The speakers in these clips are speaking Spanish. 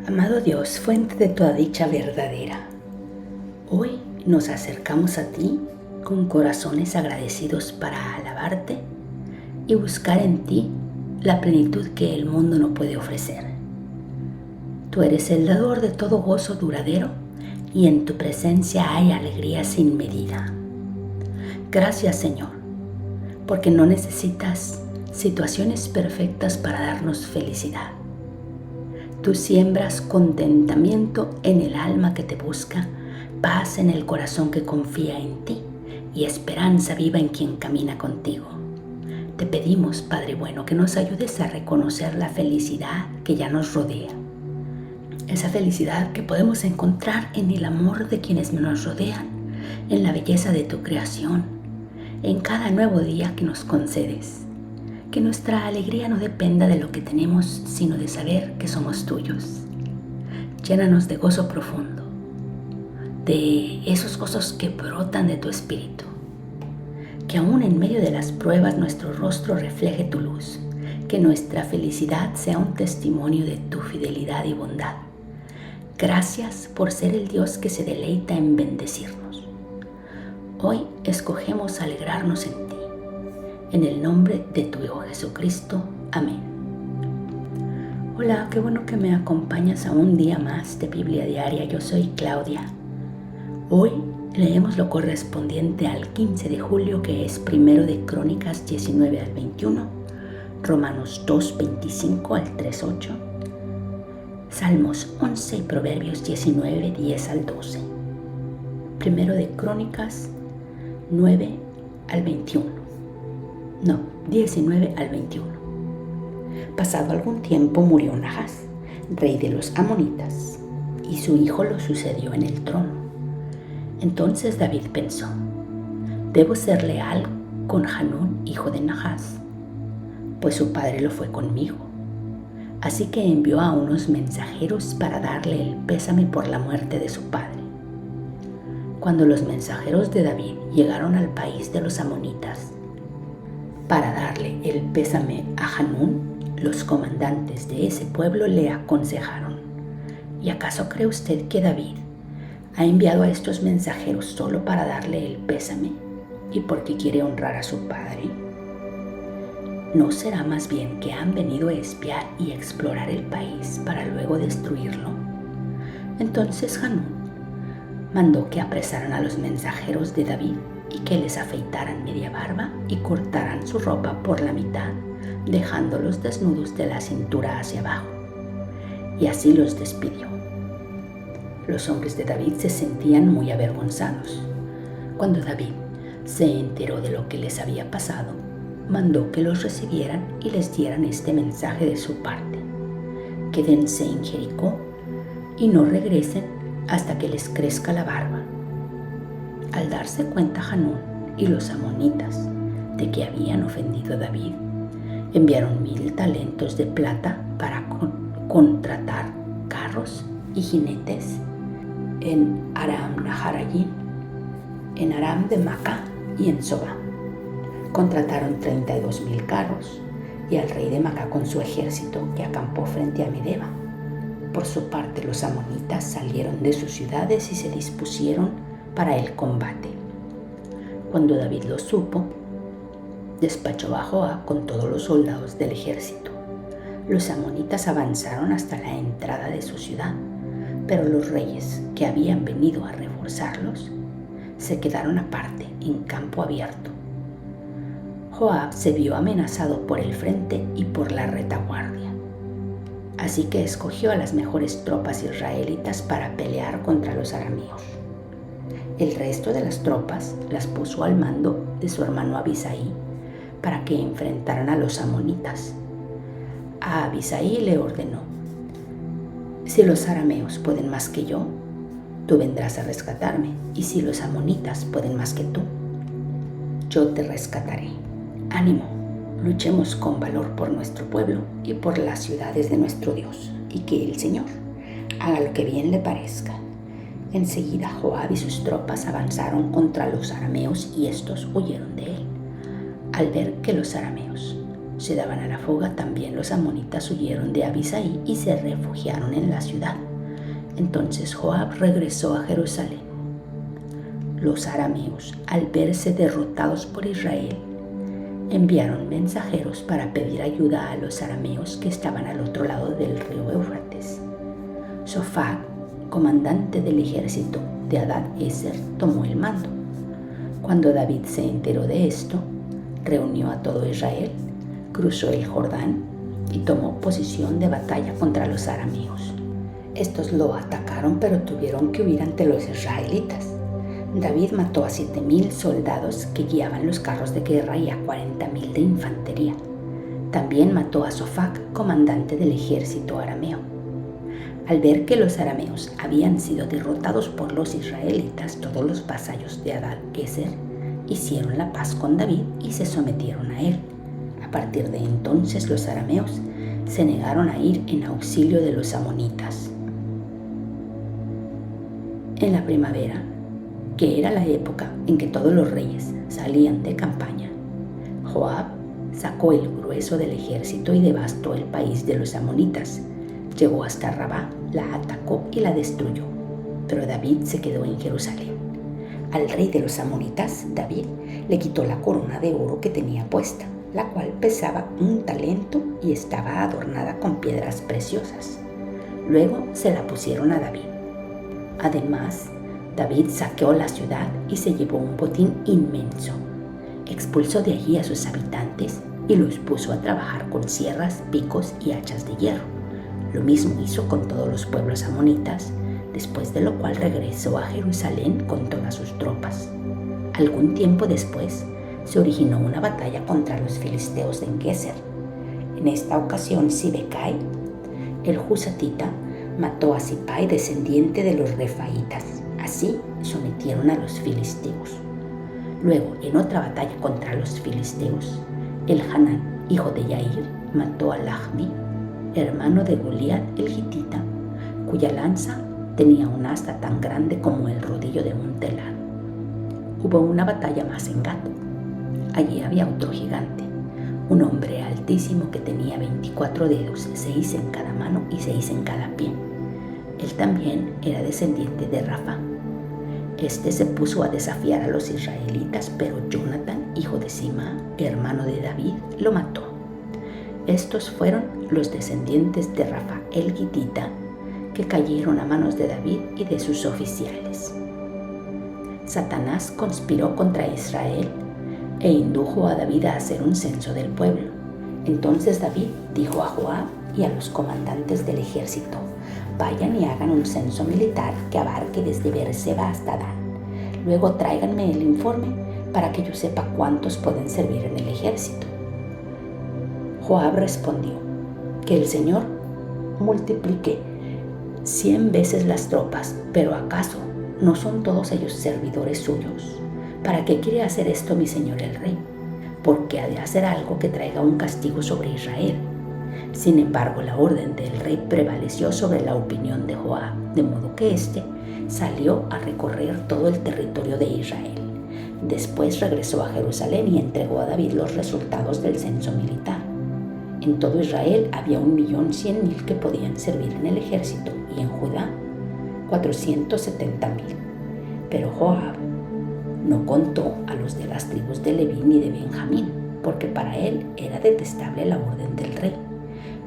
Amado Dios, fuente de toda dicha verdadera, hoy nos acercamos a ti con corazones agradecidos para alabarte y buscar en ti la plenitud que el mundo no puede ofrecer. Tú eres el dador de todo gozo duradero y en tu presencia hay alegría sin medida. Gracias, Señor, porque no necesitas situaciones perfectas para darnos felicidad. Tú siembras contentamiento en el alma que te busca, paz en el corazón que confía en ti y esperanza viva en quien camina contigo. Te pedimos, Padre bueno, que nos ayudes a reconocer la felicidad que ya nos rodea. Esa felicidad que podemos encontrar en el amor de quienes nos rodean, en la belleza de tu creación, en cada nuevo día que nos concedes. Que nuestra alegría no dependa de lo que tenemos, sino de saber que somos tuyos. Llénanos de gozo profundo, de esos gozos que brotan de tu espíritu. Que aún en medio de las pruebas nuestro rostro refleje tu luz. Que nuestra felicidad sea un testimonio de tu fidelidad y bondad. Gracias por ser el Dios que se deleita en bendecirnos. Hoy escogemos alegrarnos en ti. En el nombre de tu Hijo Jesucristo. Amén. Hola, qué bueno que me acompañas a un día más de Biblia Diaria. Yo soy Claudia. Hoy leemos lo correspondiente al 15 de julio, que es primero de Crónicas 19 al 21, Romanos 2, 25 al 3, 8, Salmos 11 y Proverbios 19, 10 al 12. Primero de Crónicas 9 al 21. 19 al 21. Pasado algún tiempo murió Nahas, rey de los amonitas, y su hijo lo sucedió en el trono. Entonces David pensó: debo ser leal con Hanún, hijo de Nahas, pues su padre lo fue conmigo. Así que envió a unos mensajeros para darle el pésame por la muerte de su padre. Cuando los mensajeros de David llegaron al país de los amonitas para darle el pésame a Hanún, los comandantes de ese pueblo le aconsejaron: ¿y acaso cree usted que David ha enviado a estos mensajeros solo para darle el pésame y porque quiere honrar a su padre? ¿No será más bien que han venido a espiar y explorar el país para luego destruirlo? Entonces Hanún mandó que apresaran a los mensajeros de David y que les afeitaran media barba y cortaran su ropa por la mitad, dejándolos desnudos de la cintura hacia abajo. Y así los despidió. Los hombres de David se sentían muy avergonzados. Cuando David se enteró de lo que les había pasado, mandó que los recibieran y les dieran este mensaje de su parte: quédense en Jericó y no regresen hasta que les crezca la barba. Al darse cuenta Hanún y los amonitas de que habían ofendido a David, enviaron 1000 talentos de plata para contratar carros y jinetes en Aram Naharayim, en Aram de Maca y en Sobá. Contrataron 32,000 carros y al rey de Maca con su ejército, que acampó frente a Medeba. Por su parte, los amonitas salieron de sus ciudades y se dispusieron para el combate. Cuando David lo supo, despachó a Joab con todos los soldados del ejército. Los amonitas avanzaron hasta la entrada de su ciudad, pero los reyes que habían venido a reforzarlos se quedaron aparte en campo abierto. Joab se vio amenazado por el frente y por la retaguardia. Así que escogió a las mejores tropas israelitas para pelear contra los arameos. El resto de las tropas las puso al mando de su hermano Abisai para que enfrentaran a los amonitas. A Abisai le ordenó: si los arameos pueden más que yo, tú vendrás a rescatarme, y si los amonitas pueden más que tú, yo te rescataré. Ánimo, luchemos con valor por nuestro pueblo y por las ciudades de nuestro Dios, y que el Señor haga lo que bien le parezca. Enseguida Joab y sus tropas avanzaron contra los arameos y estos huyeron de él, al ver que los arameos se daban a la fuga, también los amonitas huyeron de Abisai y se refugiaron en la ciudad. Entonces Joab regresó a Jerusalén. Los arameos, al verse derrotados por Israel, enviaron mensajeros para pedir ayuda a los arameos que estaban al otro lado del río Éufrates. Sofak, comandante del ejército de Hadad-Ezer, tomó el mando. Cuando David se enteró de esto, reunió a todo Israel, cruzó el Jordán y tomó posición de batalla contra los arameos. Estos lo atacaron, pero tuvieron que huir ante los israelitas. David mató a 7,000 soldados que guiaban los carros de guerra y a 40,000 de infantería. También mató a Sofak, comandante del ejército arameo. Al ver que los arameos habían sido derrotados por los israelitas, todos los vasallos de Hadad-Ezer hicieron la paz con David y se sometieron a él. A partir de entonces los arameos se negaron a ir en auxilio de los amonitas. En la primavera, que era la época en que todos los reyes salían de campaña, Joab sacó el grueso del ejército y devastó el país de los amonitas. Llegó hasta Rabá, la atacó y la destruyó, pero David se quedó en Jerusalén. Al rey de los amonitas, David, le quitó la corona de oro que tenía puesta, la cual pesaba 1 talento y estaba adornada con piedras preciosas. Luego se la pusieron a David. Además, David saqueó la ciudad y se llevó un botín inmenso. Expulsó de allí a sus habitantes y los puso a trabajar con sierras, picos y hachas de hierro. Lo mismo hizo con todos los pueblos amonitas, después de lo cual regresó a Jerusalén con todas sus tropas. Algún tiempo después, se originó una batalla contra los filisteos en Geser. En esta ocasión, Sibecai, el husatita, mató a Sipai, descendiente de los refaitas. Así sometieron a los filisteos. Luego, en otra batalla contra los filisteos, el Hanán, hijo de Yair, mató a Lahmi, hermano de Goliat el Gitita, cuya lanza tenía un asta tan grande como el rodillo de un telar. Hubo una batalla más en Gat. Allí había otro gigante, un hombre altísimo que tenía 24 dedos, 6 en cada mano y 6 en cada pie. Él también era descendiente de Rafa. Este se puso a desafiar a los israelitas, pero Jonatán, hijo de Sima, hermano de David, lo mató. Estos fueron los descendientes de Rafa el Gitita, que cayeron a manos de David y de sus oficiales. Satanás conspiró contra Israel e indujo a David a hacer un censo del pueblo. Entonces David dijo a Joab y a los comandantes del ejército: vayan y hagan un censo militar que abarque desde Beerseba hasta Dan. Luego tráiganme el informe para que yo sepa cuántos pueden servir en el ejército. Joab respondió: que el Señor multiplique 100 veces las tropas, pero ¿acaso no son todos ellos servidores suyos? ¿Para qué quiere hacer esto mi señor el rey? Porque ha de hacer algo que traiga un castigo sobre Israel. Sin embargo, la orden del rey prevaleció sobre la opinión de Joab, de modo que éste salió a recorrer todo el territorio de Israel. Después regresó a Jerusalén y entregó a David los resultados del censo militar. En todo Israel había 1,100,000 que podían servir en el ejército, y en Judá 470,000. Pero Joab no contó a los de las tribus de Leví ni de Benjamín, porque para él era detestable la orden del rey.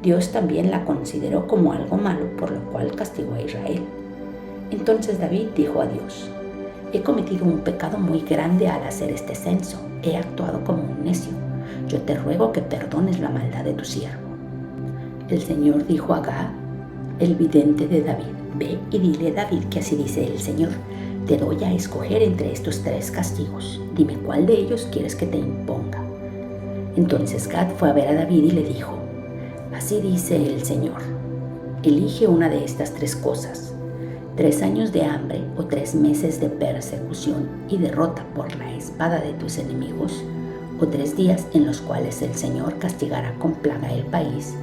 Dios también la consideró como algo malo, por lo cual castigó a Israel. Entonces David dijo a Dios: he cometido un pecado muy grande al hacer este censo, he actuado como un necio. Yo te ruego que perdones la maldad de tu siervo. El Señor dijo a Gad, el vidente de David: ve y dile a David que así dice el Señor: te doy a escoger entre estos 3 castigos. Dime cuál de ellos quieres que te imponga. Entonces Gad fue a ver a David y le dijo: así dice el Señor: elige una de estas 3 cosas: 3 años de hambre o 3 meses de persecución y derrota por la espada de tus enemigos, o 3 días en los cuales el Señor castigará con plaga el país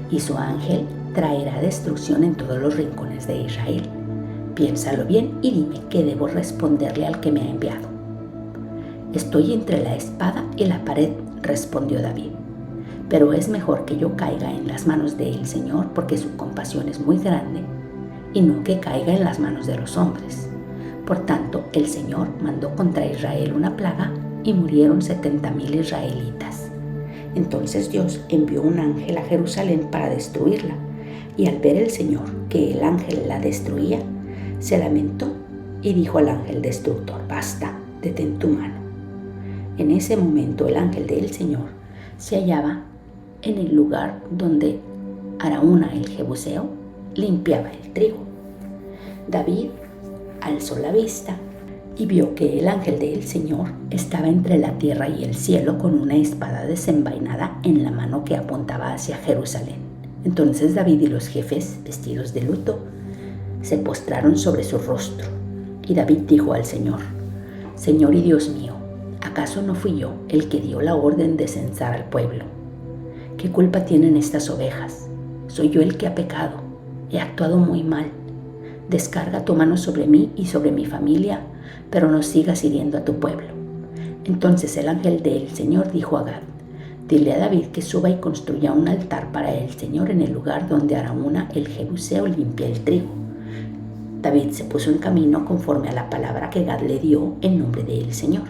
y su ángel traerá destrucción en todos los rincones de Israel. Piénsalo bien y dime qué debo responderle al que me ha enviado. Estoy entre la espada y la pared, respondió David. pero es mejor que yo caiga en las manos del Señor, porque su compasión es muy grande, y no que caiga en las manos de los hombres. Por tanto, el Señor mandó contra Israel una plaga y murieron 70,000 israelitas. Entonces Dios envió un ángel a Jerusalén para destruirla, y al ver el Señor que el ángel la destruía, se lamentó y dijo al ángel destructor: basta, detén tu mano. En ese momento el ángel del Señor se hallaba en el lugar donde Araúna el Jebuseo limpiaba el trigo. David alzó la vista y vio que el ángel del Señor estaba entre la tierra y el cielo con una espada desenvainada en la mano que apuntaba hacia Jerusalén. Entonces David y los jefes, vestidos de luto, se postraron sobre su rostro. Y David dijo al Señor: Señor y Dios mío, ¿acaso no fui yo el que dio la orden de censar al pueblo? ¿Qué culpa tienen estas ovejas? Soy yo el que ha pecado. He actuado muy mal. Descarga tu mano sobre mí y sobre mi familia, pero no sigas hiriendo a tu pueblo. Entonces el ángel del Señor dijo a Gad: dile a David que suba y construya un altar para el Señor en el lugar donde Araúna el Jebuseo limpia el trigo. David se puso en camino conforme a la palabra que Gad le dio en nombre del Señor.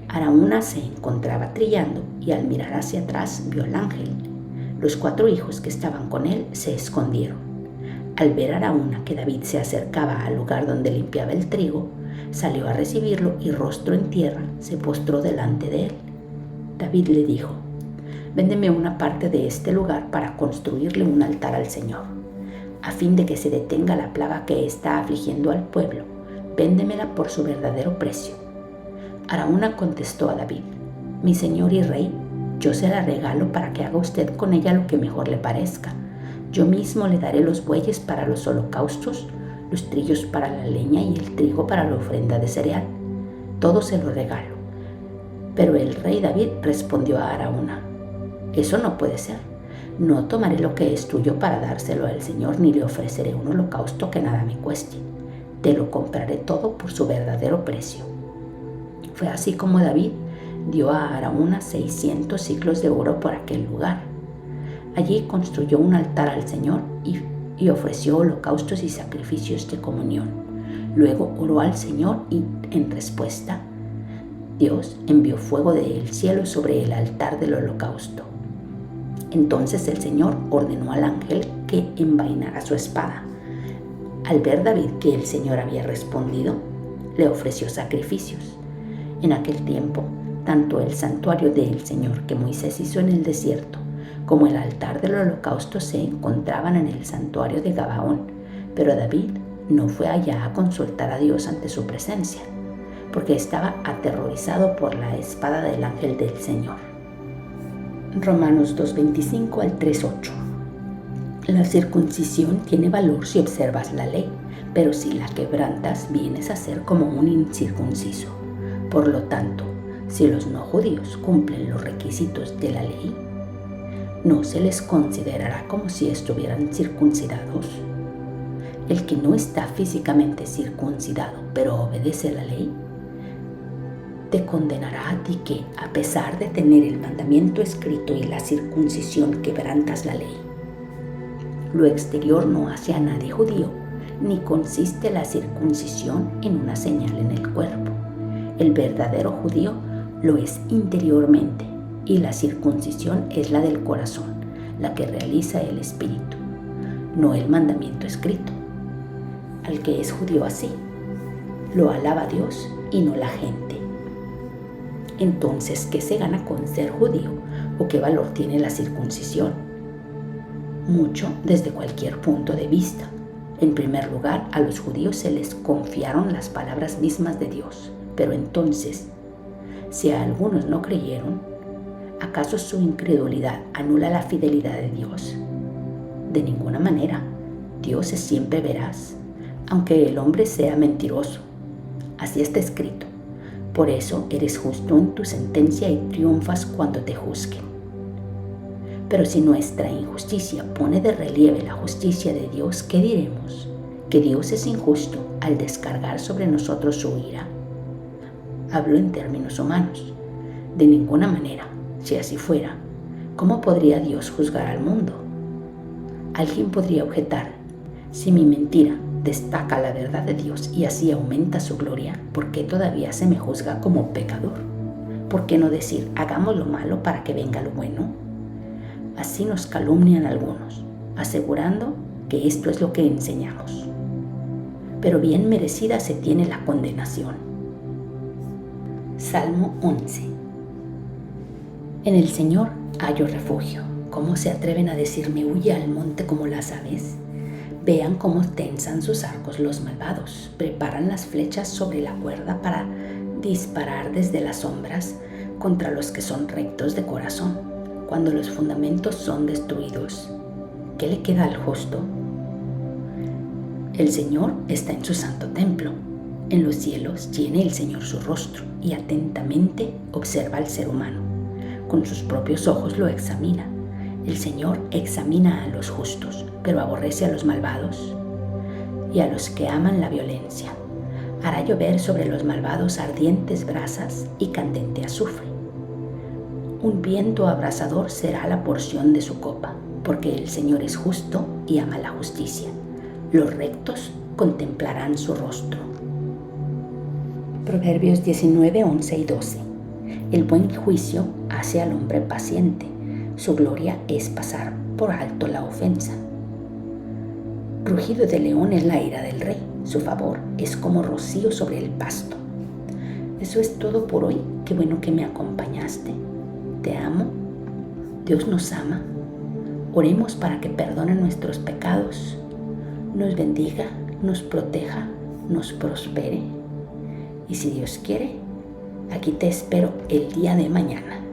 Araúna se encontraba trillando y al mirar hacia atrás vio al ángel. Los 4 hijos que estaban con él se escondieron. Al ver a Araúna que David se acercaba al lugar donde limpiaba el trigo, salió a recibirlo y rostro en tierra se postró delante de él. David le dijo: véndeme una parte de este lugar para construirle un altar al Señor, a fin de que se detenga la plaga que está afligiendo al pueblo. Véndemela por su verdadero precio. Araúna contestó a David: mi señor y rey, yo se la regalo para que haga usted con ella lo que mejor le parezca. Yo mismo le daré los bueyes para los holocaustos, los trillos para la leña y el trigo para la ofrenda de cereal. Todo se lo regalo. Pero el rey David respondió a Araúna: eso no puede ser. No tomaré lo que es tuyo para dárselo al Señor, ni le ofreceré un holocausto que nada me cueste. Te lo compraré todo por su verdadero precio. Fue así como David dio a Araúna 600 siclos de oro por aquel lugar. Allí construyó un altar al Señor y ofreció holocaustos y sacrificios de comunión. Luego oró al Señor y, en respuesta, Dios envió fuego del cielo sobre el altar del holocausto. Entonces el Señor ordenó al ángel que envainara su espada. Al ver David que el Señor había respondido, le ofreció sacrificios. En aquel tiempo, tanto el santuario del Señor que Moisés hizo en el desierto, como el altar del holocausto se encontraban en el santuario de Gabaón, pero David no fue allá a consultar a Dios ante su presencia, porque estaba aterrorizado por la espada del ángel del Señor. Romanos 2:25 al 3:8. La circuncisión tiene valor si observas la ley, pero si la quebrantas vienes a ser como un incircunciso. Por lo tanto, si los no judíos cumplen los requisitos de la ley, ¿no se les considerará como si estuvieran circuncidados? El que no está físicamente circuncidado, pero obedece la ley, te condenará a ti que, a pesar de tener el mandamiento escrito y la circuncisión, quebrantas la ley. Lo exterior no hace a nadie judío, ni consiste la circuncisión en una señal en el cuerpo. El verdadero judío lo es interiormente, y la circuncisión es la del corazón, la que realiza el espíritu, no el mandamiento escrito. Al que es judío así, lo alaba Dios y no la gente. Entonces, ¿qué se gana con ser judío o qué valor tiene la circuncisión? Mucho desde cualquier punto de vista. En primer lugar, a los judíos se les confiaron las palabras mismas de Dios. Pero entonces, si a algunos no creyeron, ¿acaso su incredulidad anula la fidelidad de Dios? De ninguna manera. Dios es siempre veraz, aunque el hombre sea mentiroso. Así está escrito. Por eso eres justo en tu sentencia y triunfas cuando te juzguen. Pero si nuestra injusticia pone de relieve la justicia de Dios, ¿qué diremos? ¿Que Dios es injusto al descargar sobre nosotros su ira? Hablo en términos humanos. De ninguna manera. Si así fuera, ¿Cómo podría Dios juzgar al mundo? Alguien podría objetar, si mi mentira destaca la verdad de Dios y así aumenta su gloria, ¿por qué todavía se me juzga como pecador? ¿Por qué no decir, hagamos lo malo para que venga lo bueno? Así nos calumnian algunos, asegurando que esto es lo que enseñamos. Pero bien merecida se tiene la condenación. Salmo 11. En el Señor hallo refugio. ¿Cómo se atreven a decirme huye al monte como las aves? Vean cómo tensan sus arcos los malvados, preparan las flechas sobre la cuerda para disparar desde las sombras contra los que son rectos de corazón. Cuando los fundamentos son destruidos, ¿qué le queda al justo? El Señor está en su santo templo. En los cielos tiene el Señor su rostro y atentamente observa al ser humano. Con sus propios ojos lo examina. El Señor examina a los justos, pero aborrece a los malvados y a los que aman la violencia. Hará llover sobre los malvados ardientes brasas y candente azufre. Un viento abrasador será la porción de su copa, porque el Señor es justo y ama la justicia. Los rectos contemplarán su rostro. Proverbios 19, 11 y 12. El buen juicio hace al hombre paciente. Su gloria es pasar por alto la ofensa. Rugido de león es la ira del rey. Su favor es como rocío sobre el pasto. Eso es todo por hoy. Qué bueno que me acompañaste. Te amo. Dios nos ama. Oremos para que perdone nuestros pecados, nos bendiga, nos proteja, nos prospere. Y si Dios quiere, aquí te espero el día de mañana.